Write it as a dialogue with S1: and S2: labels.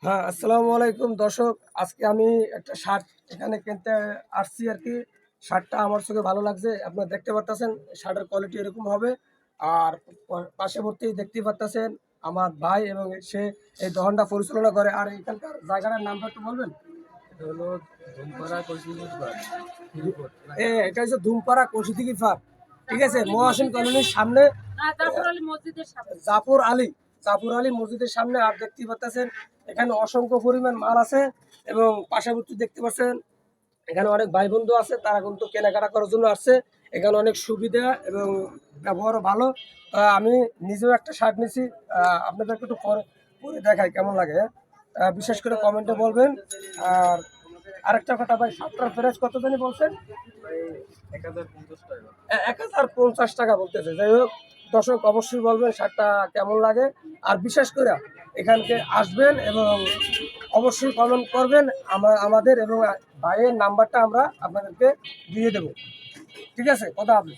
S1: হ্যাঁ, আসসালামু আলাইকুম দর্শক। আজকে আমি একটা শার্ট এখানে কিনতে আসছি আরকি। শার্টটা আমার চোখে ভালো লাগছে। আপনারা দেখতে পারতেছেন শার্টের কোয়ালিটি এরকম হবে। আর পার্শ্ববর্তী দেখতেই পারতেছেন আমার ভাই এবং সে এই দোকানটা পরিচালনা করে। আর এখানকার জায়গাটার নামটা একটু বলবেন?
S2: এটা হলো ধুমপাড়া কৌশিকী পার্ক হিরোপোর্ট।
S1: এটা হচ্ছে ধুমপাড়া কৌশিকী পার্ক। ঠিক আছে? মহাসিন কলোনির সামনে জাফর আলী জাফর আলী মসজিদের সামনে। আর দেখতেই পাচ্ছেন এখানে অসংখ্য পরিমাণ মাল আছে এবং পাশাপাশি দেখতে পাচ্ছেন এখানে অনেক ভাই বন্ধু আছে, তারা কিন্তু কেনাকাটা করার জন্য আসছে। এখানে অনেক সুবিধা এবং ব্যবহারও ভালো। আমি নিজেও একটা শার্ট নিছি, আপনাদেরকে একটু পরে পরে দেখাই কেমন লাগে। বিশেষ করে কমেন্টে বলবেন। আর আরেকটা কথা ভাই, শার্টটার প্রাইস কত জানি বলছেন?
S2: ভাই 1050 টাকা।
S1: 1050 টাকা বলতেছে। যাই হোক দর্শক, অবশ্যই বলবেন শার্টটা কেমন লাগে। আর বিশেষ করে এখানকে আসবেন এবং অবশ্যই কমেন্ট করবেন আমাদের, এবং ভাইয়ের নাম্বারটা আমরা আপনাদেরকে দিয়ে দেবো। ঠিক আছে, কথা হবে।